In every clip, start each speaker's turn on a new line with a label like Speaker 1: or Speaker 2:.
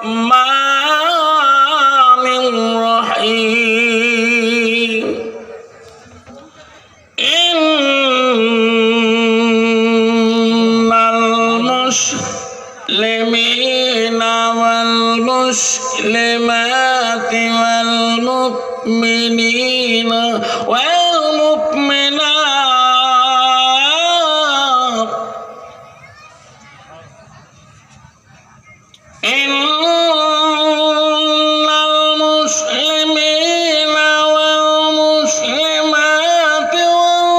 Speaker 1: রহমানির রহিম ইন্নাল মুসলিমিনা ওয়াল মুসলিমাতি ওয়াল মুমিনিনা ওয়াল মুমিনাত ইন্নাল মুসলিমিনা ওয়াল মুসলিমাতি ওয়াল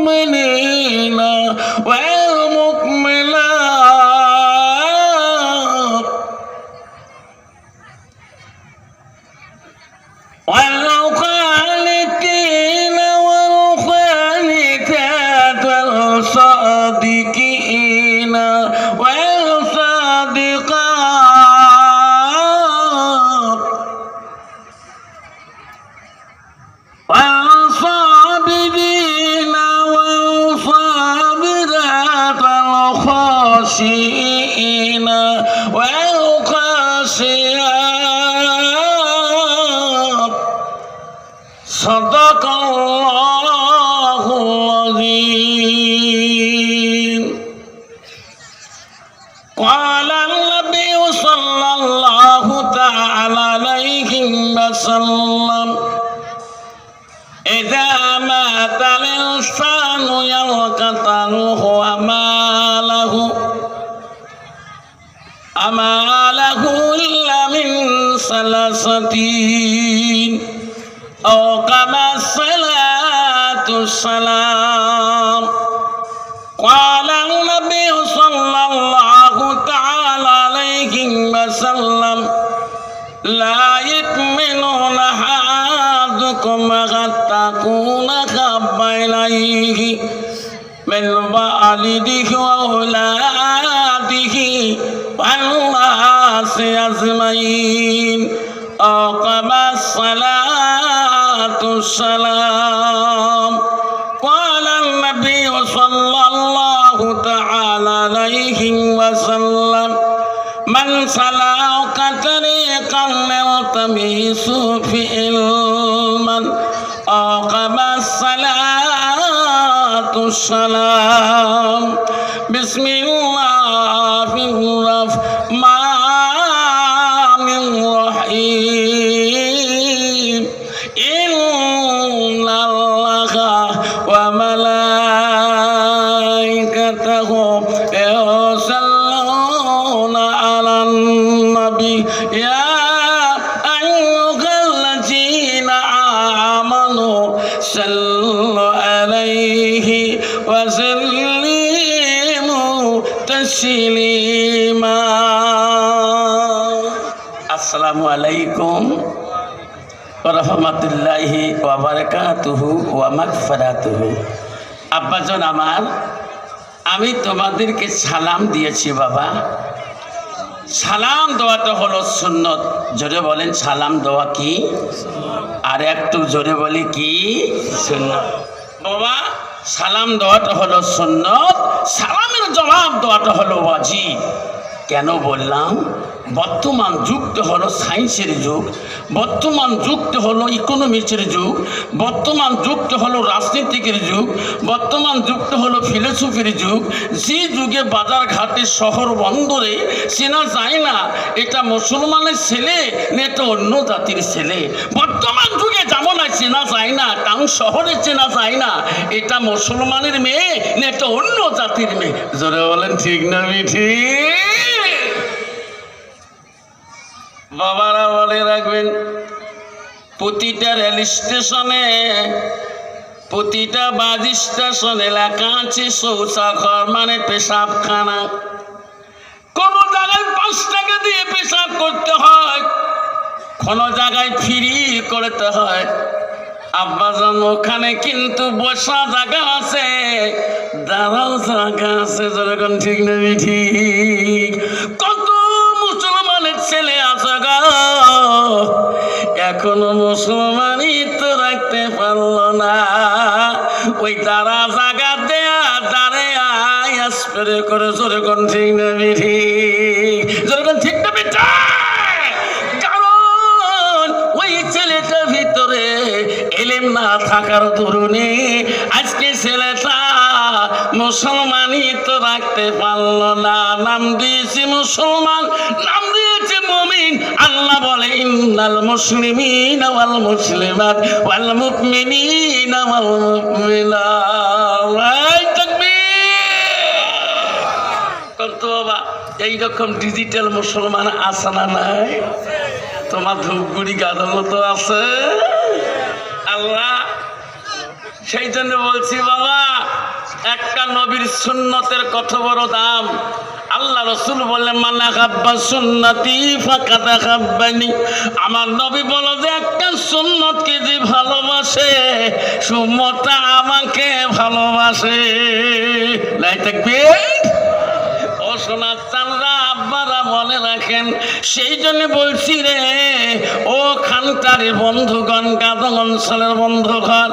Speaker 1: মুমিনিনা ওয়াল মুমিনাত والقانتين والقانتات والصادقين والصادقات والصابرين والصابرات والخاشعين والخاشعات صدق الله العظيم قال النبي صلى الله تعالى عليه وسلم إذا مات الإنسان يلقتله أماله إلا من ثلاثة أو كما الصلاة والسلام قال النبي صلى الله تعالى عليه وسلم لا يؤمنون أحدكم حتى تكون أحب إليه من والده وأولاده والناس أجمعين أو كما الصلاة والسلام قال النبي صلى الله تعالى عليه وسلم من سلك طريقا يلتمس فيه علما أو كما الصلاة والسلام بسم الله الرحمن الرحيم إن الله وملائكته يصلون على النبي يا أيها الذين آمنوا صلوا عليه وسلموا تسليما السلام عليكم রহমতুল্লাহি ওয়া বারাকাতুহু ওয়া মাগফিরাতুহু। আব্বাজান আমার, আমি তোমাদেরকে সালাম দিয়েছি বাবা। সালাম দেওয়াটা হলো সুন্নত। জোরে বলেন সালাম দেওয়া কি? আর একটু জোরে বলি কি? সুন্নত। বাবা সালাম দেওয়াটা হলো সুন্নত, সালামের জবাব দেওয়াটা হলো ওয়াজিব। কেন বললাম? বর্তমান যুগটা হলো সায়েন্সের যুগ, বর্তমান যুগটা হলো ইকোনমিক্সের যুগ, বর্তমান যুগটা হলো রাজনীতিকের যুগ, বর্তমান যুগটা হলো ফিলোসফির যুগ। যে যুগে বাজার ঘাটে শহর বন্দরে চেনা যায় না এটা মুসলমানের ছেলে না এটা অন্য জাতির ছেলে। বর্তমান যুগে জামানায় চেনা যায় না, টাউন শহরে চেনা যায় না এটা মুসলমানের মেয়ে না এটা অন্য জাতির মেয়ে। জোরে বলেন ঠিক না ঠিক? বাবারা বলে রাখবেন, প্রতিটা রেল স্টেশনে প্রতিটা বাস স্টেশনে লেখা আছে শৌচাঘর মানে পেশাবখানা। কোন জায়গায় 5 টাকা দিয়ে পেশাব করতে হয়, কোন জায়গায় ফ্রি করতে হয়। আব্বাজান ওখানে কিন্তু বসা জায়গা আছে, দাঁড়াও জায়গা আছে। যেরকম ঠিক না ঠিক? কত মুসলমানের ছেলে আছে গা এখনো মুসলমানই তো রাখতে পারলো না। ওই দাঁড়া জায়গা দেয়া দাঁড়ে আয় স্প্রে করে। যেরকম ঠিক না ঠিক? যেরকম ঠিক না বেটা? থাকার দরুনে আজকে ছেলেটা মুসলমানই তো রাখতে পারল না, নাম দিয়েছে মুসলমান, নাম দিয়েছে মুমিন। আল্লাহ বলে ইন্নাল মুসলিমিনা ওয়াল মুসলিমাত ওয়াল মুমিনিনা ওয়াল মুমিনাত। কিন্তু বাবা এইরকম ডিজিটাল মুসলমান আছে না নাই? তোমার ধূপগুড়ি গাদানো তো আছে। আল্লাহ সেই জন্য বলছি বাবা, একটা নবীর সুন্নতের কত বড় দাম। আল্লাহ রসুল বললেন মানা হাব্বা সুন্নতি ফাকাদ হাব্বানি। আমার নবী বলো যে একটা সুন্নতকে যে ভালোবাসে সুন্নতটা আমাকে ভালোবাসে। লাই তাকবীর। ও সোনার চাঁদরা আব্বারা মনে রাখেন, সেই জন্য বলছি রে ও খানটারের বন্ধুগণ, গাদং অঞ্চলের বন্ধুগণ,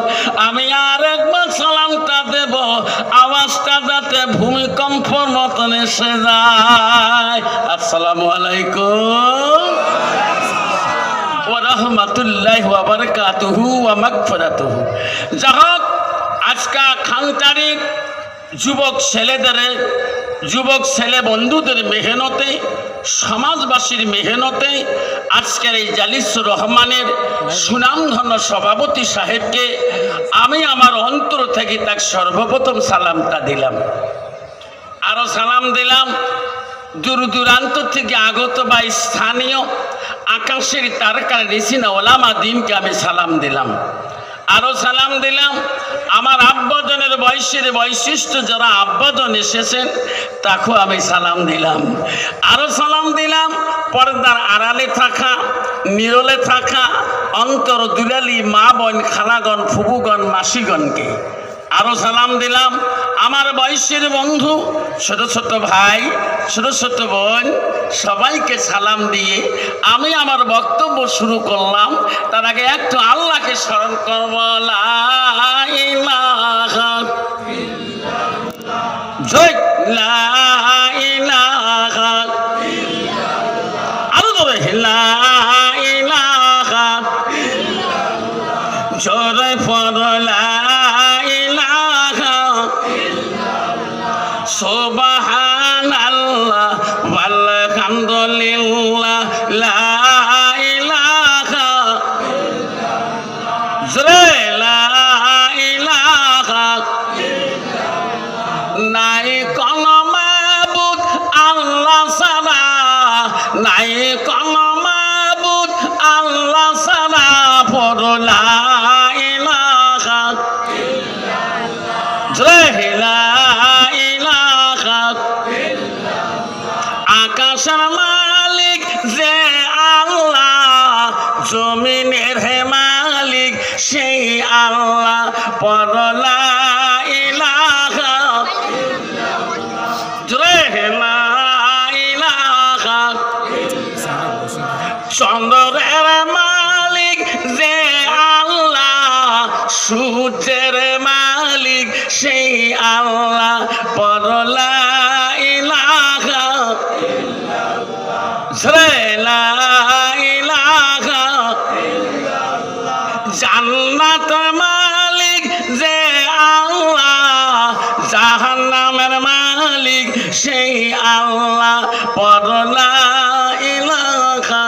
Speaker 1: আমি আর একবার সালামটা দেব, আওয়াজটা যাতে ভূমিকম্প মতন এসে যায়। আসসালামু আলাইকুম ওয়া রাহমাতুল্লাহি ওয়া বারাকাতুহু ওয়া মাগফিরাতুহু। যাক, আজকে খানটারের যুবক ছেলেদের, যুবক ছেলে বন্ধুদের মেহনতে, সমাজবাসীর মেহনতে আজকের এই জালিসুর রহমানের সুনামধন্য সভাপতি সাহেবকে আমি আমার অন্তর থেকে তাকে সর্বপ্রথম সালামটা দিলাম। আরও সালাম দিলাম দূর দূরান্ত থেকে আগত বা স্থানীয় আকাশের তারকার ঋষিনা ওলামা দিনকে আমি সালাম দিলাম। আরও সালাম দিলাম আমার আব্বাজনের বয়সের বৈশিষ্ট্য যারা আব্বাজন এসেছেন তাকেও আমি সালাম দিলাম। আরও সালাম দিলাম পর্দার আড়ালে থাকা, নিরলে থাকা অন্তর দুলালি মা বোন, খালাগণ, ফুবুগণ, মাসিগণকে। আরও সালাম দিলাম আমার বয়সের বন্ধু, ছোট ছোট ভাই, ছোট ছোট বোন, সবাইকে সালাম দিয়ে আমি আমার বক্তব্য শুরু করলাম। তার আগে একটু আল্লাহকে স্মরণ করব। লা ইলাহা ইল্লাল্লাহ, জয় লা ইলাহা ইল্লাল্লাহ, আরো জোরে লা ইলাহা ইল্লাল্লাহ, জোরে পড়ো লা সুবহানাল্লাহ ওয়ালহামদুলিল্লাহ লা ইলাহা ইল্লাল্লাহ, জোরে লা ইলাহা ইল্লাল্লাহ। নাই কোনো মাবুদ আল্লাহ ছাড়া, নাই কোনো মাবুদ আল্লাহ ছাড়া, পড়ো লা ইলাহা ইল্লাল্লাহ, জোরে লা আকাশের মালিক যে আল্লাহ, জমিনের হে মালিক সেই আল্লাহ, পড়ো লা ইলাহা ইল্লাল্লাহ, জোরে লা ইলাহা ইল্লাল্লাহ। চন্দ্রের মালিক যে আল্লাহ, সূর্যের মালিক সেই আল্লাহ, পড়ো লা ইলাহা ইল্লাল্লাহ, জোরে লা ইলাহা ইল্লাল্লাহ। জান্নাতের মালিক যে আল্লাহ, জাহান্নামের মালিক সেই আল্লাহ, পড়ো লা ইলাহা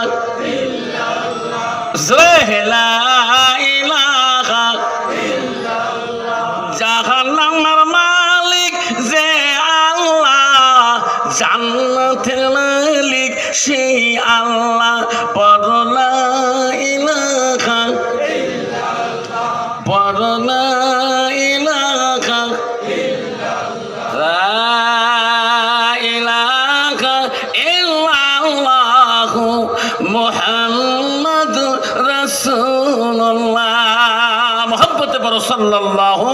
Speaker 1: ইল্লাল্লাহ, জোরে লা ইলাহা ইল্লাল্লাহ। জাহান্নামের মালিক যে আল্লাহ, জান্নাতের মালিক সেই আল্লাহ, পড়ো লা ইলাহা ইল্লাল্লাহ, পড়ো লা ইলাহা ইল্লাল্লাহ, লা ইলাহা ইল্লাল্লাহ মুহাম্মাদুর রাসূলুল্লাহ। মুহাব্বতে পড়ো সাল্লাল্লাহু।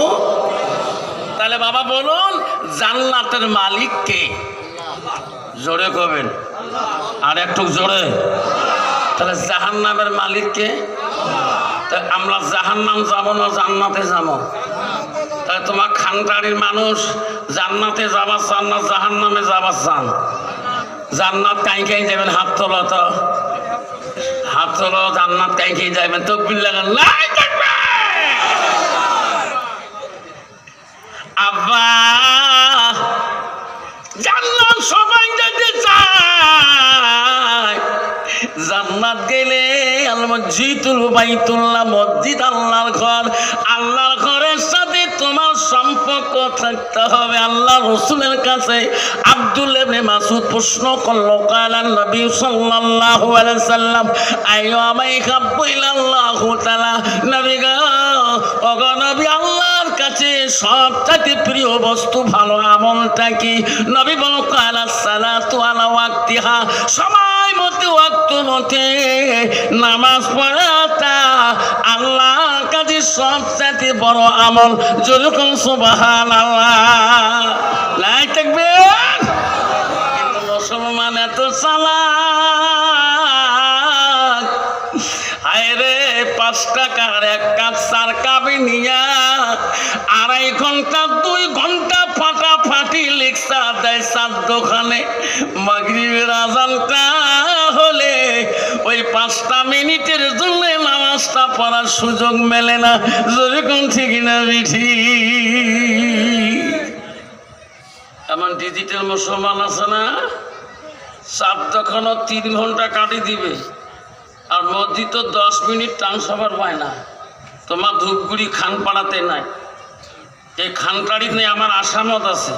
Speaker 1: তাহলে বাবা বলুন জান্নাতের মালিক কে? জোরে কবেন, আর একটু জোরে। তাহলে জাহান্নামের মালিক কে? তা আমরা জাহান্নাম যাব না জান্নাতে যাব? তাহলে তোমার খানটারির মানুষ জান্নাতে যাবার চান না জাহান্নামে যাবার চান? জান্নাত কাই কাই যাবেন? হাত তোলো তো, হাত তোলো। জান্নাত কাই কাই যাবেন? তকবীর লাগান। আব্বা জান্নাত সবাই যেতে চায়, জান্নাত গেলে আল মসজিদুল বাইতুল্লাহ, মসজিদ আল্লাহর ঘর, আল্লাহর ঘরের সাথে তোমার সম্পর্ক থাকতে হবে। আল্লাহ রাসূলের কাছে আব্দুল্লাহ ইবনে মাসউদ প্রশ্ন করল, কালান নবী সাল্লাল্লাহু আলাইহি সাল্লাম আইয়ুমা ইহাব্বু ইলাল্লাহু তাআলা, নবী গো ওগো নবী, আল্লাহর কাছে সবথেকে প্রিয় বস্তু ভালো আমলটা কি? নবী বলল কালা সালাতু আলা ওয়াক্তিহা, সময় মতে ওয়াক্ত মতে নামাজ পড়াটা আল্লাহর কাছে সবচেয়ে বড় আমল। যখন সুবহানাল্লাহ লা তাকবীর। কিন্তু মুসলমান এত চালাক, হায় রে 5 টাকার এক কাপ চার কাপে নিয়া 2.5 ঘন্টা 2 ঘন্টা ফাটাফাটি লেকচার দেয় চার দোকানে। মাগরিবের আযানটা হলে ওই 5টা মিনিটের জন্য নামাজটা পড়ার সুযোগ মেলে না। যেরকম ঠিক না বিঠি? এমন ডিজিটাল মুসলমান আছে না, চার দোকানও 3 ঘন্টা কাটি দিবে, আর মসজিদ তো 10 মিনিট ট্রান্সফার পায় না। তোমার ধূপগুড়ি খানপাড়াতে নাই, এই খানকাড়ি নেই, আমার আসামত আছে।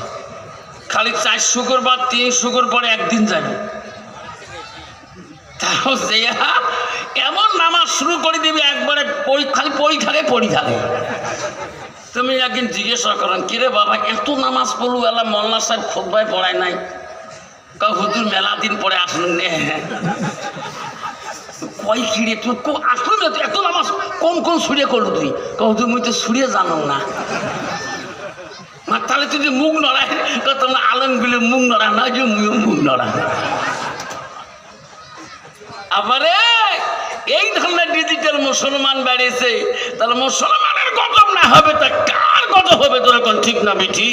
Speaker 1: খালি 4 শুক্রবার 3 শুক্রবার একদিন যাবে, তাও যে এমন নামাজ শুরু করে দিবে একবারে খালি পড়ি থাকে। তুমি একদিন জিজ্ঞাসা করেন, কিরে বাবা এত নামাজ পড়ু, এলা মোল্লা সাহেব খুতবায় পড়ায় নাই? হুজুর মেলা দিন পরে আসলেন কয় খিড়ে তুই আসলে এত নামাজ কোন কোন সুরে করলো তুই? হুজুর মুই তো সুরে জানো না। তাহলে তুই যে মুখ নড়ায়, তোমরা আলমগুলো মুখ নড়া না, যে মুখ নড়া। আবারে এই ধরনের ডিজিটাল মুসলমান বেড়েছে, তাহলে মুসলমানের গজব না হবে তা কার গজব হবে? তোর এখন ঠিক না বেঠি?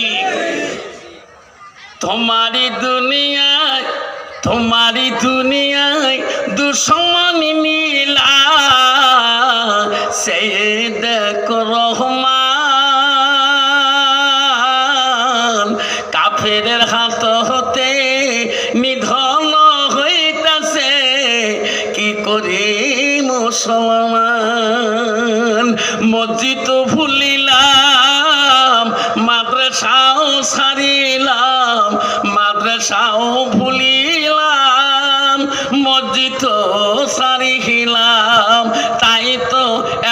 Speaker 1: তোমারি দুনিয়ায় দুশ্মন মিলা, সে দেখো রহমান, কাফেরের হাত হতে নিধন হইতাছে, কি করি মুসলমান? মসজিদ ভুলিলাম, মাদ্রাসাও ছাড়িলাম, মাদ্রাসাও ভুলিলাম, মসজিদ ছাড়িলাম, তাই তো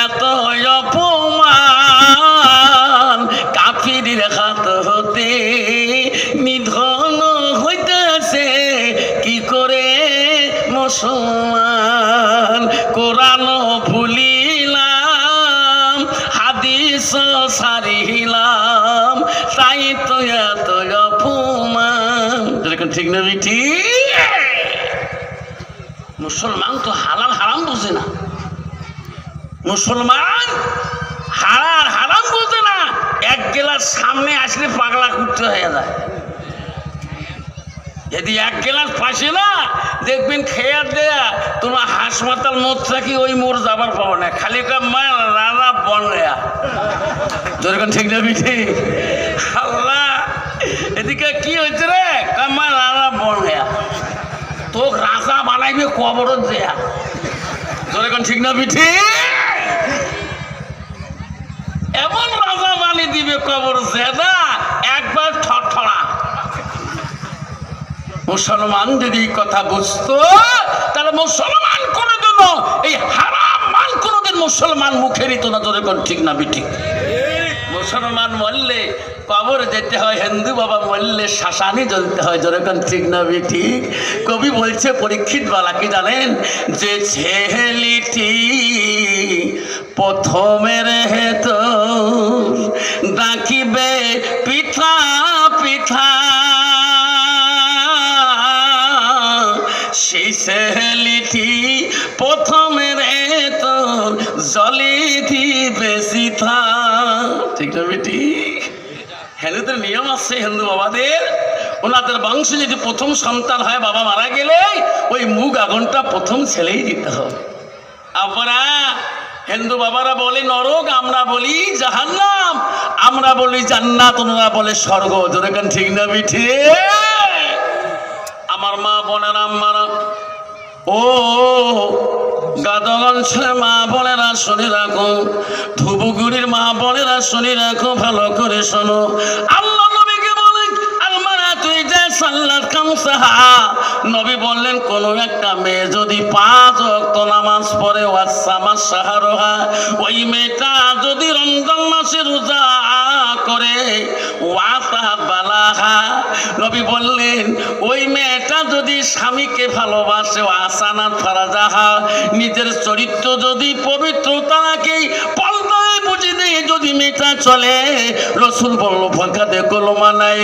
Speaker 1: এত অপমান, কাফিরের হাত হতে নিধন হইতেছে, কি করে মুসলমান? কোরআন ভুলিলাম, হাদিস ছাড়িলাম, তাই তো এত অপমান। ঠিক না বেটি? মুসলমান তো হালাল হারাম বোঝে না, মুসলমান হালাল হারাম বোঝে না। এক গেলাস সামনে আসলে পাগলা কুটতে হয়ে যায়। যদি 1 গ্লাস পাশে না দেখবেন খেয়া দেয়া, তোমার হাসপাতাল মোট থাকি ওই মোর যাবার পাবো না, খালি মায়ের রানা বন রেয়া। যেরকম ঠিক না বিঠি? আল্লাহ এদিকে কি হয়েছে রে? কামার রানা বন রেয়া, তো রাজা বানাইবে কবরত দেয়া। যেরকম ঠিক না বিঠি? এমন রাজা বানিয়ে দিবে কবর জেদা একবার ঠড়া। মুসলমান যদি এই কথা বুঝতো, তাহলে মুসলমান কোনোদিন এই হারাম মাল কোনোদিন মুসলমান মুখে নিত না। যেরকম ঠিক না বিঠি? মুসলমান মরলে কবর যেতে হয়, হিন্দু বাবা মরলে শ্মশানে জ্বলতে হয়। যেরকম ঠিক না বিঠি? কবি বলছে পরীক্ষিত বালা কি জানেন, যে ছেলেটি প্রথমের হেতো ডাকিবে পিঠা পিঠা, সেই ছেলেটি প্রথমের হেতো জলে দিবে সিথা। ঠিক না বেটি? হিন্দুদের নিয়ম আছে, হিন্দু বাবাদের, ওনাদের বংশে যদি প্রথম সন্তান হয়, বাবা মারা গেলে ওই মুখ আগুনটা প্রথম ছেলেই দিতে হবে। আপনারা হিন্দু বাবারা বলে নরক, আমরা বলি জাহান্নাম, আমরা বলি জান্নাত, ওনারা বলে স্বর্গ। যেরকম ঠিক না মিঠে? আমার মা বোনেরা, আম্মারা, ও গাদগঞ্জের মা বোনেরা শুনে রাখো, ধুবুগুড়ির মা বোনেরা শুনে রাখো, ভালো করে শোনো। আল্লাহ নবীকে বলেন আলমারা তুই যে সাল্লাত খামসাহা, নবী বললেন কোন একটা মেয়ে যদি 5 ওয়াক্ত নামাজ পড়ে, ওয়াসামা শাহরুহা, ওই মেয়েটা যদি রমজান মাসে রোজা করে, ওয়াতা বালাহা, নবী বললেন ওই মেয়েটা যদি স্বামীকে ভালোবাসে, ওয়াসানাত ফারাজাহা, নিজের চরিত্র যদি পবিত্রতা রাখে, পর্দায় বুঝে দিয়ে যদি মেয়েটা চলে, রসুল বলল ফাঁকাতে কলমা নাই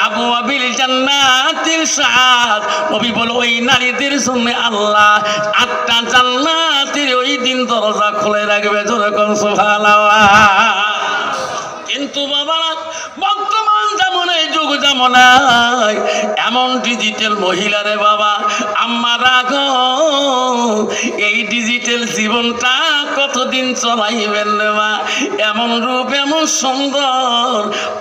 Speaker 1: আবু আবিল জান্নাতির সাদ, নবী বলল ওই নারীদের জন্য আল্লাহ 8টা জান্নাতের ওই দিন দরজা খুলে রাখবে। যেরকম সুবহানাল্লাহ। কিন্তু বাবা বর্তমান জামানায়, যুগ জামানায় এমন ডিজিটাল মহিলারে বাবা, আম্মারা গো, এই ডিজিটাল জীবনটা কতদিন চলাইবেন রে মা? এমন রূপ, এমন সুন্দর,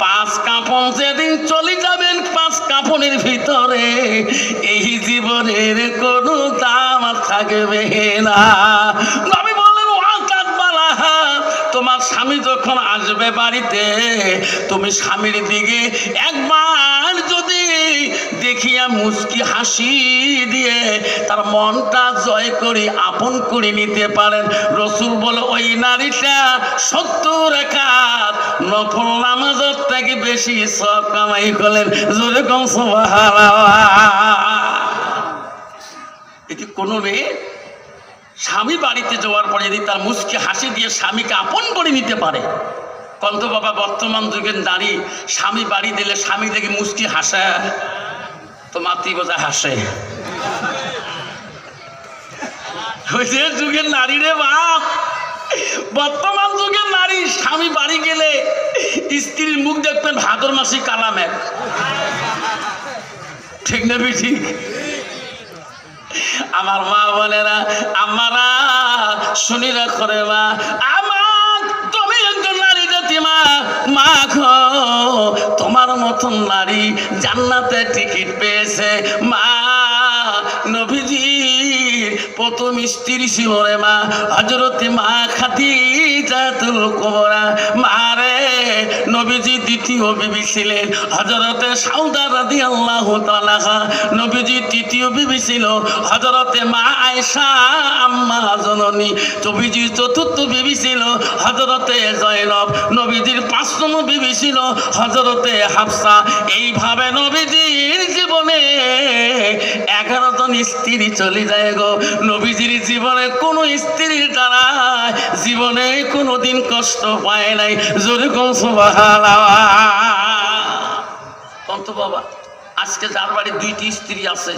Speaker 1: 5 কাপন যেদিন চলে যাবেন, 5 কাপনের ভিতরে এই জীবনের কোনো দাম থাকবে না। নবী বললেন ওয়াকাত বালাহা, তোমার স্বামী যখন আসবে বাড়িতে, তুমি স্বামীর দিকে একবার যদি দেখিয়া মুচকি হাসি দিয়ে তার মনটা জয় করে আপন করে নিতে পারেন, রসুল বলে ওই নারীটা 70 রাকাত নফল নামাজের থেকে বেশি সওয়াব কামাই করলেন। যেরকম সুবহানাল্লাহ। এটি কোনো মেয়ে স্বামী বাড়িতে যাওয়ার পরে যদি তার মুচকি হাসি দিয়ে স্বামীকে আপন করে নিতে পারে, কন্ত বাবা বর্তমান যুগের নারী স্বামী বাড়ি দিলে স্বামী দেখে মুচকি হাসে, তো মাতৃবোঝা হাসে। ওই যে যুগের নারী রে বাপ, বর্তমান যুগের নারী স্বামী বাড়ি গেলে স্ত্রীর মুখ দেখবেন ভাদর মাসি কালা মেঘ। ঠিক না ঠিক? আমার মা বোনেরা, আমারা শুনি রাখো রে মা, আমার তুমি একজন নারী জাতি মা, মা গো, তোমার মতন নারী জান্নাতে টিকিট পেয়েছে মা। নবীজির প্রথম স্ত্রী ছিল রে মা হযরতে মা খাদিজাতুল কুবরা। মা রে, নবীজি দ্বিতীয় বিবি ছিলেন হযরতে সাউদা রাদিয়াল্লাহু তাআলা। নবীজি তৃতীয় বিবি ছিল হযরতে মা আয়েশা আম্মা জননী। নবীজির চতুর্থ বিবি ছিল হযরতে জয়নব। নবীজির 5ম বিবি ছিল হযরতে হাফসা। এইভাবে নবীজির জীবনে 11 জন স্ত্রী চলে যায় গো। নবীজির জীবনে কোনো স্ত্রীর দ্বারা জীবনে কোনোদিন কষ্ট পায় নাই। জোরে কোন সুবহানাল্লাহ। কত বাবা, আজকে যার বাড়ি 2টি স্ত্রী আছে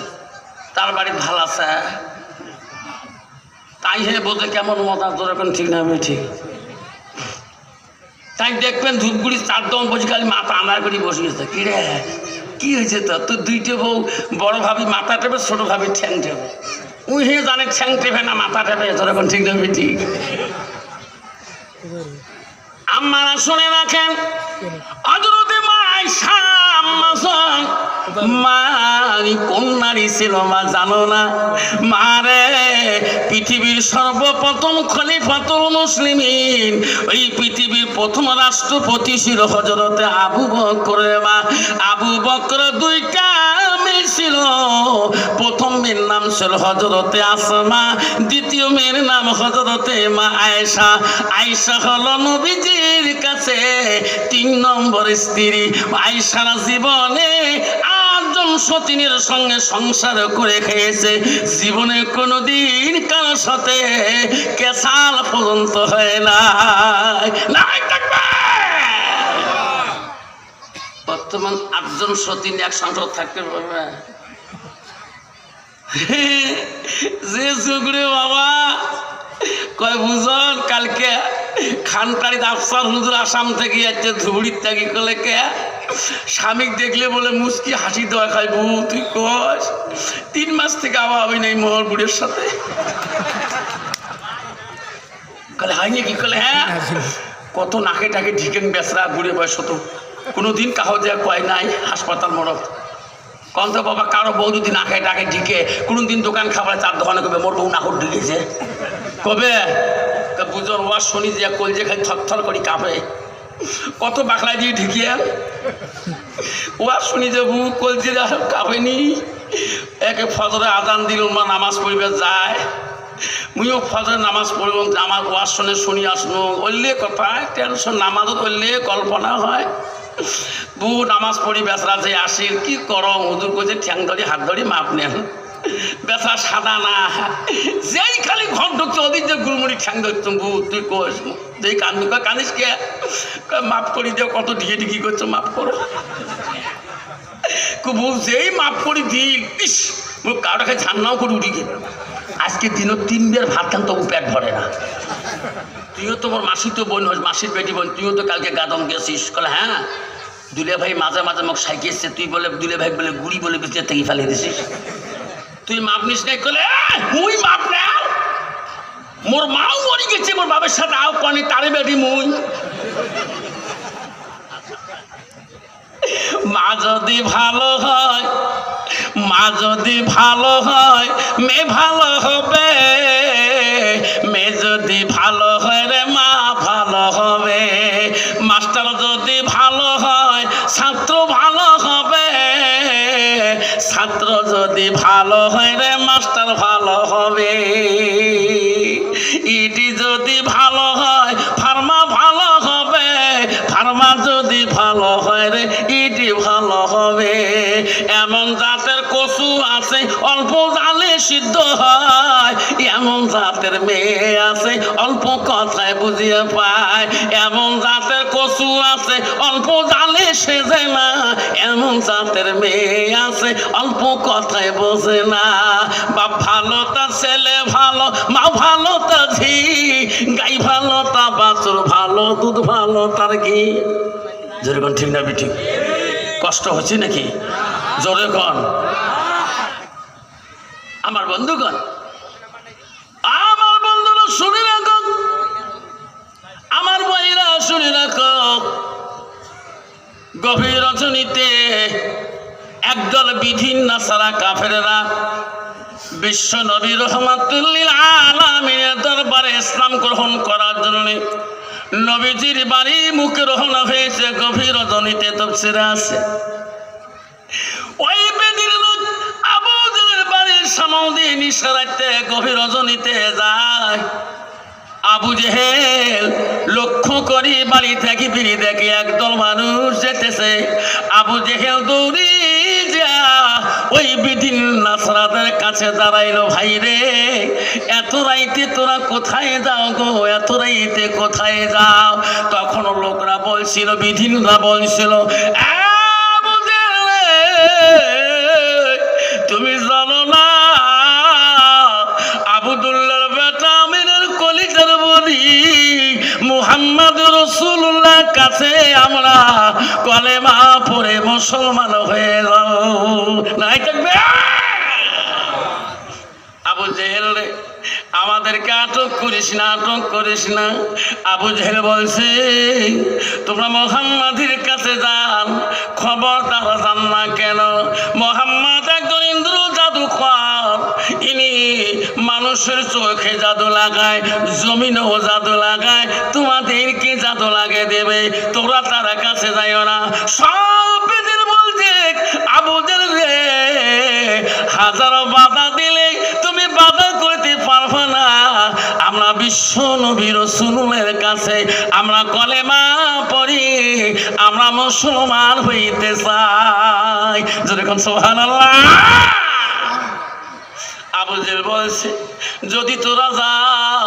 Speaker 1: তার বাড়ি ভালো আছে, তাই হে বোঝে কেমন মজা। জোরে কোন ঠিক না ঠিক? তাই দেখবেন ধূপগুড়ি 4 দম বসে খালি মাথা আনার করে বসিয়েছে। কি রে, কি হয়েছে? তোর 2টে বউ, বড় ভাবি মাথা টেপে, ছোট ভাবি ঠ্যাং টেপে। উই হে জানে ঠ্যাং টেপে না মাথা টেপে। যখন ঠিক না ঠিক? আম্মারা শুনে রাখেন, হযরতে মা আয়েশা আম্মা মা কোন নারী ছিল মা জানো না? মারে, পৃথিবীর সর্বপ্রথম খলিফাতুল মুসলিমিন, ওই পৃথিবীর প্রথম রাষ্ট্রপতি ছিল হযরতে আবু বকর। মা আবু বকর 2টা মেয়ে ছিল। প্রথম মেয়ের নাম ছিল হযরতে আসমা, দ্বিতীয় মেয়ের নাম হযরতে মা আয়েশা। আয়েশা হলো নবীজির কাছে 3 নম্বর স্ত্রী। আয়েশার জীবনে 8 জন সতীনের সঙ্গে সংসার করে খেয়েছে। জীবনে কোনোদিন কারো সাথে কেসাল পর্যন্ত হয় না। বর্তমান 8 জন সতীন এক সংসার থাকতে পারবে? যে সুগরে বাবা কয় বুঝন, কালকে খানকারি আফসার হুজুর আসাম থেকে যাচ্ছে, ধুবড়ির থেকে কলে কে স্বামী দেখলে বলে মুচকি হাসি দেওয়া খাই। বউ তুই কস 3 মাস থেকে আবার হবে নাই মোহর বুড়ের সাথে। কলে হয়নি কি করলে? হ্যাঁ, কত নাকে টাকে ঢিকেন বেসরা ঘুরে বয়স তো কোনোদিন কাহো যে কয় নাই হাসপাতাল মরক কন্ত বাবা কারো বউ যদি নাকে টাকে ঢিকে কোনোদিন দোকান খাবার চার দোকানে কবে মোর বউ নাকর ঢিকেছে কবে বুঝর ওয়াজ শুনি যে কলজে খাই থরথর করি কাঁপে কত বাকলা দিয়ে ঢিকিয়ে ওয়াজ শুনি যে বউ কলজে কাঁপেনি একে ফজরে আজান দিল মা নামাজ পড়বে যায় মুইও ফজরে নামাজ পড়ব আমার ওয়াজ শুনে শুনি আসনো ওইলে কথা টেনশন নামাজত ওইলে কল্পনা হয় বউ নামাজ পড়ি বেসরা যে আসিল কি করম হুজুর কইছে ঠ্যাং ধরি হাত ধরি মাপ নেন বেসরা সাদা না যেই খালি ঘর ঢুকছে ওদিক যে গুলমুড়ি ঠ্যাং ধরতাম বউ তুই কোস যেই কান্দুকা কাঁদিস কে মাপ করি দেও কত ঢিকে ঢিকি করছো মাপ করো বউ যেই মাপ করি দিল ইস কারো খাই ঝান্নাও করে উঠি গে আজকে দিনও 3 বের ভাত খান তবু পেট ভরে না তুইও তোমার মাসি তো বোন মাসির বেটি বোন তুইও তো কালকে গাদম গেছিস কলে হ্যাঁ দুলে ভাই মাঝে মাঝে মোক সাইকে এসছে তুই বলে দুলে ভাই বলে গুড়ি বলে বেঁচে থেকে ফেলে দিছিস তুই মাপ নিস নাই কলে মুই মাপ না মোর মাও মরি গেছে মোর বাবার সাথে আও কনে তারে বেটি মুই মা যদি ভালো হয় মা যদি ভালো হয় মেয়ে ভালো হবে মেয়ে যদি ভালো হয় রে মা ভালো হবে মাস্টার যদি ভালো হয় ছাত্র ভালো হবে ছাত্র যদি ভালো হয় রে মাস্টার ভালো হবে ইডি যদি ভালো হয় ফার্মা ভালো হবে ফার্মা যদি ভালো হয় রে ইডি ভালো হবে এমন জাতের কচু আছে অল্প জালে সিদ্ধ হয় এমন জাতের মেয়ে আছে অল্প কথায় বুঝিয়ে পায় এমন জাতের কচু আছে অল্প জালে সেজে না এমন জাতের মেয়ে আছে অল্প কথায় বোঝে না বাপ ভালো তা ছেলে ভালো মা ভালো তা ঝি গাই ভালো তা বাছুর ভালো দুধ ভালো তার ঘি যেরকম ঠিক না ঠিক কষ্ট হচ্ছে নাকি জোরে কন আমার বন্ধুগণ শুনে রাখো আমার ভাইরা শুনে রাখো গভীর রজনীতে একদল বিধিন নাসারা কাফেরেরা বিশ্ব নবী রহমাতুল লিল আলামিনের দরবারে ইসলাম গ্রহণ করার জন্য নবীজির বাড়ি মুখে রওনা হয়েছে গভীর রজনীতে তাফসীরে আছে ওই বেদিন লোক আবু জাহেলের বাড়ির সামনে দিয়ে নিশারাতে গভীর রজনীতে যায় আবু জেহেল লক্ষ্য করি বাড়ি থেকে ফিরে দেখে একদল মানুষ যেতেছে আবু জেহেল দৌড়ি যা ওই বিদিন নাসরাদের কাছে দাঁড়াইলো ভাই রে এত রাইতে তোরা কোথায় যাও গো এত রাইতে কোথায় যাও তখন লোকরা বলছিল বিধিনরা বলছিল আবু জেহেল তুমি জানো না আবদুল্লাহর বেটা আমিনের কলিজার বলি মুহাম্মদ রাসূলুল্লাহ কাছে আমরা কলেমা পড়ে মুসলমান হয়ে যাও নাই থাকবে আবু জেহেল রে আমাদেরকে আটক করিস না আবু জেহেল বলছে তোমরা মুহাম্মাদের কাছে যান খবর তারা জান না কেন মুহাম্মদ একজন ইন্দ্র জাদুকর ইনি মানুষের চোখে জাদু লাগায় জমিনেও জাদু লাগায় তোমাদেরকে জাদু লাগে দেবে তোমরা তার কাছে যাইও না সব বেদের বলছে আবু জেহেল রে হাজারো বাধা দিলে তুমি বাধা করতে পারবে না আমরা বিশ্ব নবী রাসূলের কাছে আমরা কলেমা পড়ি আমরা মুসলমান হইতে চাই যেরকম সুবহানাল্লাহ আবু জেহেল বলছে যদি তোরা যাও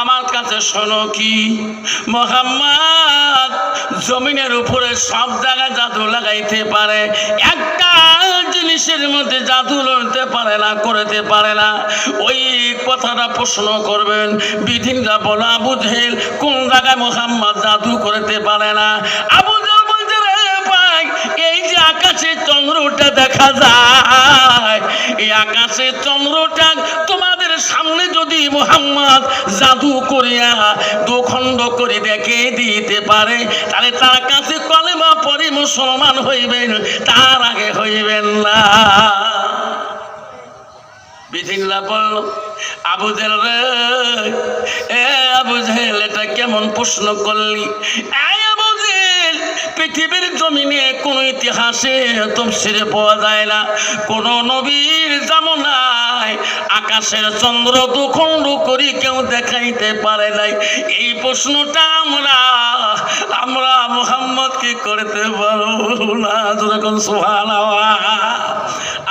Speaker 1: আমার কাছে শোনো কি মুহাম্মদ জমিনের উপরে সব জায়গায় জাদু লাগাইতে পারে একটা জিনিসের মধ্যে জাদু লড়তে পারে না করতে পারে না ওই কথাটা প্রশ্ন করবেন বিধিনরা বলো আবু জেহেল কোন জায়গায় মুহাম্মদ জাদু করতে পারে না আবু জেহেল বলছে রে ভাই এই যে আকাশে চন্দ্রটা দেখা যায় এই আকাশে চন্দ্রটা তোমাদের সামনে যদি মুহাম্মদ জাদু করিয়া দুখণ্ড করে দেখে দিতে পারে, তাহলে তার কাছে কলেমা পড়ে মুসলমান হইবেন, তার আগে হইবেন না। বিসমিল্লাহ বলল, আবু জেহেল রে, এ আবু জেহেল, এটা কেমন প্রশ্ন করলি? আবু জেহেল, পৃথিবীর জমিনে কোন ইতিহাসে তাফসীরে পাওয়া যায় না, কোন নবীর জামানায় আকাশের চন্দ্র দুখণ্ড করে কেউ দেখাইতে পারে নাই। এই প্রশ্নটা আমরা মুহাম্মদ কি করতে পারবো না? যখন সুবহানাল্লাহ।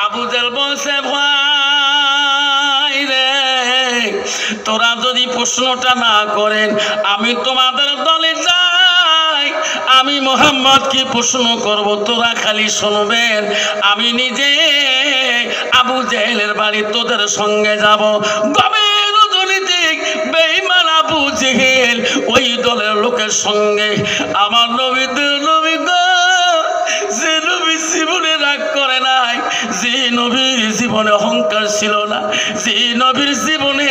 Speaker 1: আবু জেহেল বলছে, ভাই রে, তোরা যদি প্রশ্নটা না করেন, আমি তোমাদের দলে যাই, আমি মুহাম্মদ কি প্রশ্ন করব, তোরা খালি শুনবেন। আমি নিজে আবু জেহেলের বাড়ি তোদের সঙ্গে যাব। গভীর রজনীতে বেঈমান আবু জেহেল ওই দলের লোকের সঙ্গে আমার নবীদের নবী গো, যে নবী জীবনে রাগ করে নাই, যে নবীর জীবনে অহংকার ছিল না, যে নবীর জীবনে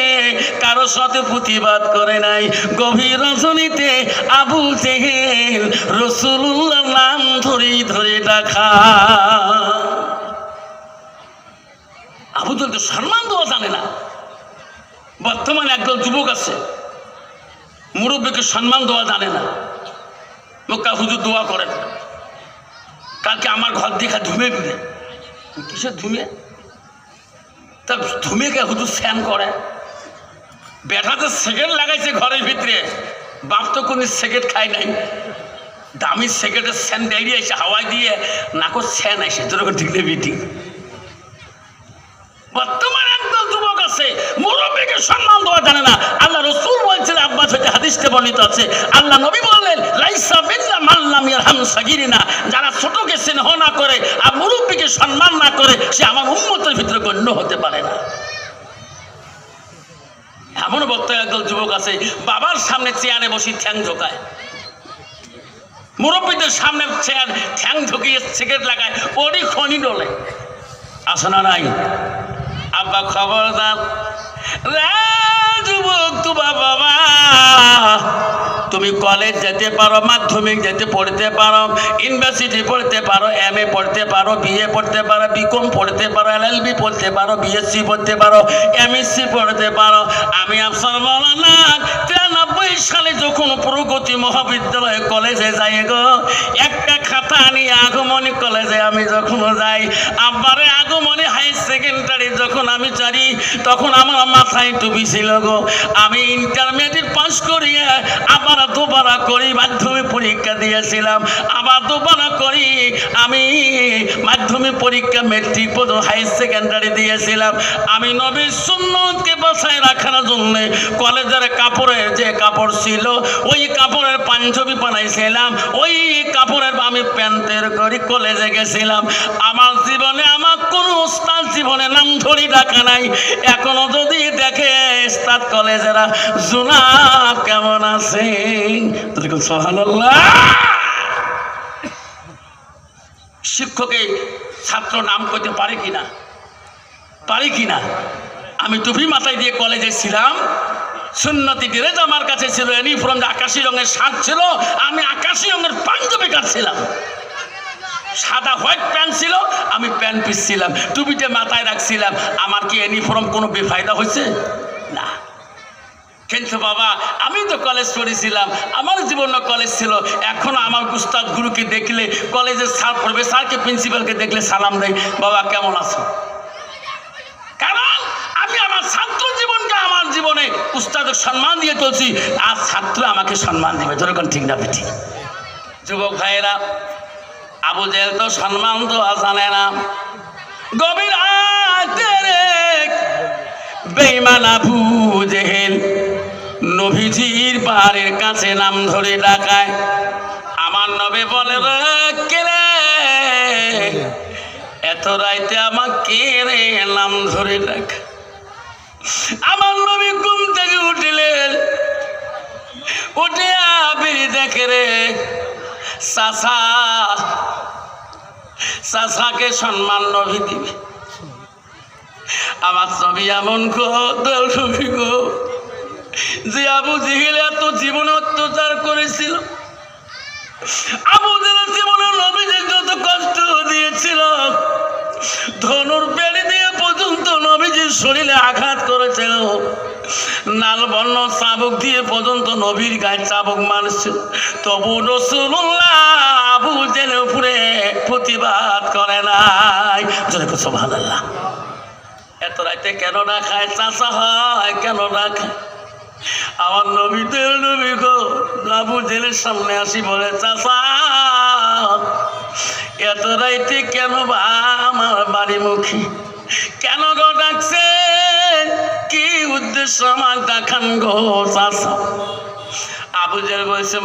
Speaker 1: কারো সাথে প্রতিবাদ করে নাই, গভীর রজনীতে আবু জেহেল রাসূলুল্লাহর নাম ধরে ধরে ডাকা। আবু জেহেল তো সম্মান দেওয়া জানে না। বর্তমানে একদল যুবক আছে, মুরব্বীকে সম্মান দেওয়া জানে না। মক্কা হুজুর দোয়া করেন, কালকে আমার ঘর দেখা ধুমে দিলে, কিসের ধুমে? তা ধুমে কে হুজুর স্যান করে? বেটাতে সিগারেট লাগাইছে ঘরের ভিতরে, বাপ তো কোনো সিগারেট খায় নাই, দামি সিগারেটের স্যান বেরিয়ে এসে হাওয়ায় দিয়ে নাকো স্যান আসে, যেরকম ঠিক নেই বিটি। বর্তমানে একদল যুবক আছে, মুরব্বীকে সম্মান দেওয়া জানে না। আল্লাহ রাসূল বলছেন, আব্বাস হতে হাদিসে বর্ণিত আছে, আল্লাহ নবী বললেন, লাইসা বিল্লা মান লাম ইয়ারহাম সাগীরিনা, যারা ছোটকে স্নেহ না করে আর মুরব্বীকে সম্মান না করে, সে আমার উম্মতের ভিতরে গণ্য হতে পারে না। এমন বক্তব্য একদল যুবক আছে, বাবার সামনে চেয়ারে বসে ঠ্যাং ঝোকায়, মুরব্বীদের সামনে চেয়ার ঠ্যাং ঝুঁকিয়ে সিগারেট লাগায়, ওরই খনি ডলে। আসে না নাই? আব্বা খবরদার রে যুবক, তোমার বাবা, তুমি কলেজ যেতে পারো, মাধ্যমিক যেতে পড়তে পারো, ইউনিভার্সিটি পড়তে পারো, MA পড়তে পারো, BA পড়তে পারো, BCom পড়তে পারো, LLB পড়তে পারো, BSc পড়তে পারো, MSc পড়তে পারো। আমি আফসার মাওলানা 93 সালে যখন প্রগতি মহাবিদ্যালয় কলেজে যাই গো, একটা খাতা নিয়ে আগমনী কলেজে আমি যখন যাই, আব্বারে আগমনী হাই সেকেন্ডারি যখন আমি চারি, তখন আমার মাথায় টুপি ছিল গো। আমি ইন্টারমিডিয়েট পাস করিয়ে আবার দুবারা করি মাধ্যমিক পরীক্ষা দিয়েছিলাম, আবার দুবারা করি আমি মাধ্যমিক পরীক্ষা, মেট্রিক পর্যন্ত হাই সেকেন্ডারি দিয়েছিলাম। আমি নবীর সুন্নতকে বাঁচায় রাখার জন্য কলেজের কাপড়ের যে কাপড় ছিল, ওই কাপড়ের পাঞ্জাবি বানাইছিলাম, ওই কাপড়ের আমি প্যান্টের করে কলেজে গেছিলাম। আমার জীবনে আমার কোনো উস্তাদ জীবনে নাম ধরি ডাকা নাই। এখনো যদি দেখে উস্তাদ কলেজেরা, জুনাব কেমন আছে? সুবহানাল্লাহ। শিক্ষকে ছাত্র নাম করতে পারে কিনা? পারি কিনা? আমি টুপি মাথায় দিয়ে কলেজে ছিলাম, সুন্নতি ড্রেস আমার কাছে ছিল, ইউনিফর্ম আকাশি রঙের শার্ট ছিল, আমি আকাশি রঙের পাঞ্জাবি কাটছিলাম, সাদা হোয়াইট প্যান্ট ছিল, আমি প্যান্ট পিসছিলাম, টুপিটা মাথায় রাখছিলাম। আমার কি ইউনিফর্ম কোনো বেফায়দা হয়েছে? না। কিন্তু বাবা, আমি তো কলেজ পড়েছিলাম, আমার জীবনে কলেজ ছিল। এখন আমার উস্তাদ গুরুকে দেখলে, কলেজের স্যার পড়বে স্যারকে, প্রিন্সিপালকে দেখলে সালাম দেয়, বাবা কেমন আছো? কারণ আমি আমার ছাত্র জীবনকে আমার জীবনে উস্তাদের সম্মান দিয়ে চলছি, আর ছাত্র আমাকে সম্মান দিবে, যেরকম ঠিক না ঠিক? যুবক ভাইয়েরা, আবু জেহেল তো সম্মান দেওয়া জানে না। গভীর রাতে বেঈমান আবু জেহেল নবীজির বাড়ির কাছে নাম ধরে ডাকায়। আমার নবী বলে, কে রে এত রাইতে আমাকে রে নাম ধরে ডাক? আমার নবী ঘুম থেকে উঠিলেন, উঠে বেরিয়ে দেখে রে চাচা, চাচাকে সম্মান নবী দিবে। আমার সবই এমন গো যে আবু জেহেল এত জীবন অত্যাচার করেছিল, আবু জেহেল জীবনে নবীদের যত কষ্ট দিয়েছিল, ধনুর বেড়ি দিয়ে পর্যন্ত নবীজির শরীরে আঘাত করেছিল, লাল বর্ণ চাবুক দিয়ে পর্যন্ত নবীর গায়ে চাবুক মারছিল, তবু রাসূলুল্লাহ আবু জেহেলের উপরে প্রতিবাদ করে নাই। জোরে কো সুবহানাল্লাহ। এত রাতে কেন না খায় চাচা হয়, কেন না খায়? আমার নবীদের নবী গো আবু জেহেলের সামনে আসি বলে, চাচা এত রাইতে কেন বা আমার বাড়ি মুখী, কেন গো ডাকছে, কি উদ্দেশ্য আমার দেখান গো চাচা? আবু জেহেল বলছে,